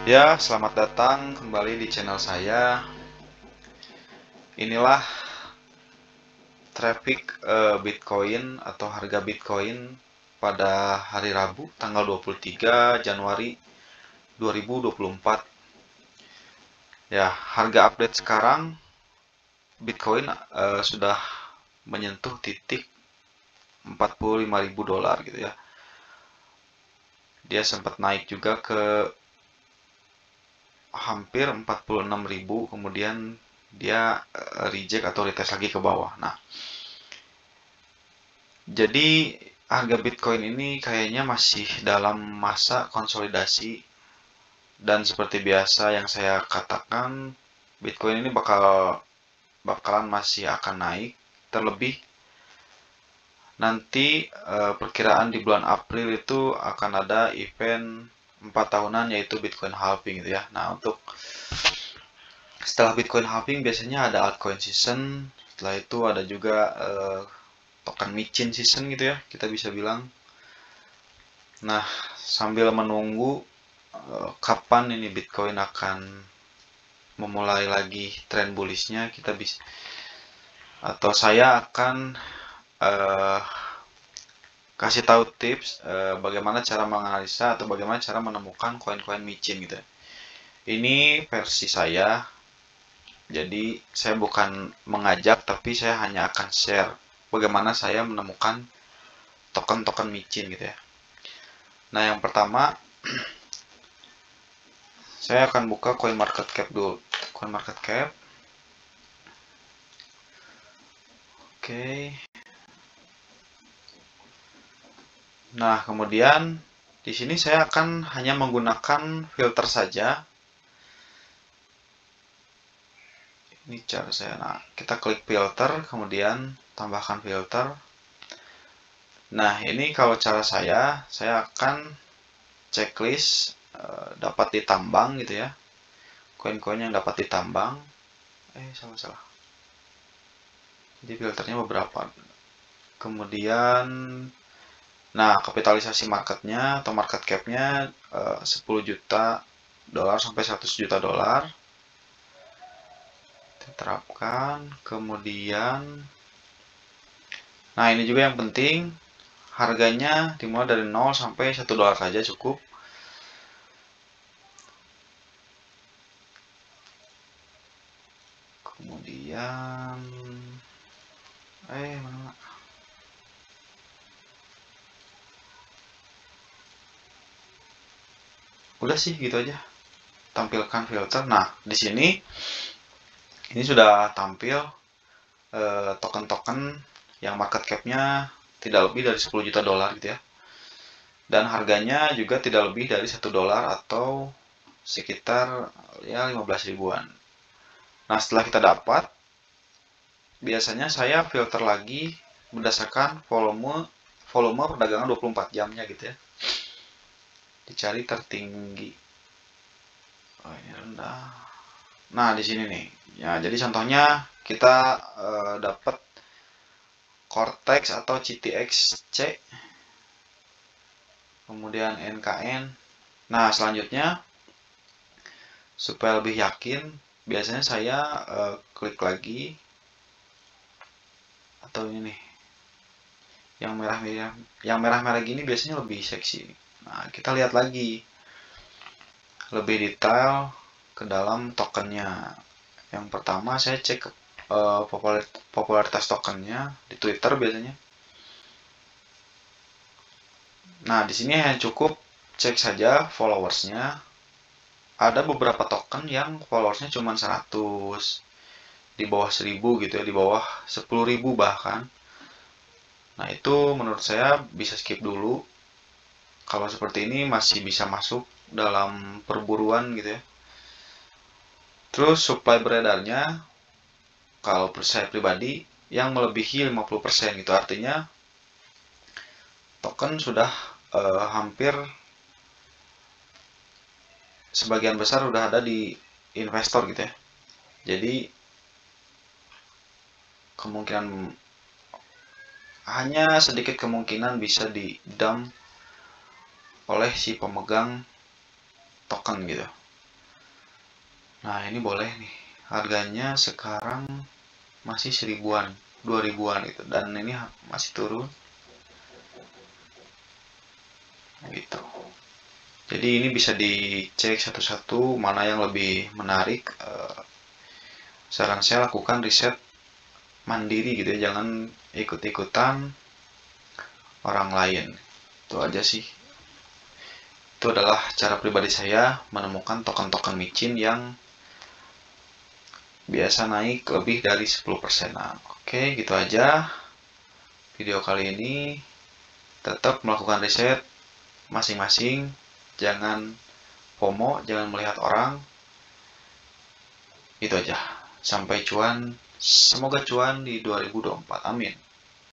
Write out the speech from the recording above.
Ya, selamat datang kembali di channel saya. Inilah traffic Bitcoin atau harga Bitcoin pada hari Rabu tanggal 23 Januari 2024. Ya, harga update sekarang Bitcoin sudah menyentuh titik 45.000 dolar gitu ya. Dia sempat naik juga ke hampir 46.000, kemudian dia reject atau retest lagi ke bawah. Nah, jadi harga Bitcoin ini kayaknya masih dalam masa konsolidasi, dan seperti biasa yang saya katakan, Bitcoin ini bakalan masih akan naik, terlebih nanti perkiraan di bulan April itu akan ada event 4 tahunan yaitu Bitcoin halving gitu ya. Nah, untuk setelah Bitcoin halving biasanya ada altcoin season, setelah itu ada juga token micin season gitu ya, kita bisa bilang. Nah, sambil menunggu kapan ini Bitcoin akan memulai lagi tren bullishnya, kita bisa atau saya akan uh, kasih tahu tips bagaimana cara menganalisa atau bagaimana cara menemukan koin-koin micin gitu. Ini versi saya, jadi saya bukan mengajak, tapi saya hanya akan share bagaimana saya menemukan token-token micin gitu ya. Nah, yang pertama saya akan buka CoinMarketCap dulu. CoinMarketCap. Oke. Nah, kemudian di sini saya akan hanya menggunakan filter saja. Ini cara saya. Nah, kita klik filter, kemudian tambahkan filter. Nah, ini kalau cara saya akan checklist dapat ditambang gitu ya. Koin-koin yang dapat ditambang. Salah. Jadi filternya beberapa. Kemudian, nah, kapitalisasi marketnya atau market capnya 10 juta dolar sampai 100 juta dolar. Kita terapkan. Kemudian, nah ini juga yang penting, harganya dimulai dari 0 sampai 1 dolar saja cukup. Kemudian, mana? Udah sih gitu aja. Tampilkan filter. Nah, di sini ini sudah tampil token-token yang market cap-nya tidak lebih dari 10 juta dolar gitu ya. Dan harganya juga tidak lebih dari 1 dolar atau sekitar ya 15 ribuan. Nah, setelah kita dapat, biasanya saya filter lagi berdasarkan volume perdagangan 24 jamnya gitu ya. Dicari tertinggi. Oh, ini rendah. Nah, di sini nih. Ya, jadi contohnya kita dapat Cortex atau GTXC, kemudian NKN. Nah, selanjutnya supaya lebih yakin, biasanya saya klik lagi, atau ini nih, yang merah-merah gini biasanya lebih seksi. Nah, kita lihat lagi lebih detail ke dalam tokennya. Yang pertama saya cek popularitas tokennya di Twitter biasanya. Nah, di sini hanya cukup cek saja followersnya. Ada beberapa token yang followersnya cuma 100, di bawah 1000 gitu ya, di bawah 10.000 bahkan. Nah, itu menurut saya bisa skip dulu. Kalau seperti ini masih bisa masuk dalam perburuan gitu ya. Terus supply beredarnya, kalau saya pribadi, yang melebihi 50% gitu. Artinya token sudah hampir sebagian besar udah ada di investor gitu ya. Jadi kemungkinan, hanya sedikit kemungkinan bisa di dump oleh si pemegang token gitu. Nah, ini boleh nih. Harganya sekarang masih 1000-an, 2000-an gitu. Dan ini masih turun. Gitu. Jadi ini bisa dicek satu-satu mana yang lebih menarik. Saran saya lakukan riset mandiri gitu ya, jangan ikut-ikutan orang lain. Itu aja sih. Itu adalah cara pribadi saya menemukan token-token micin yang biasa naik lebih dari 10%-an. Oke, gitu aja video kali ini. Tetap melakukan riset masing-masing, jangan FOMO, jangan melihat orang. Itu aja. Sampai cuan, semoga cuan di 2024. Amin.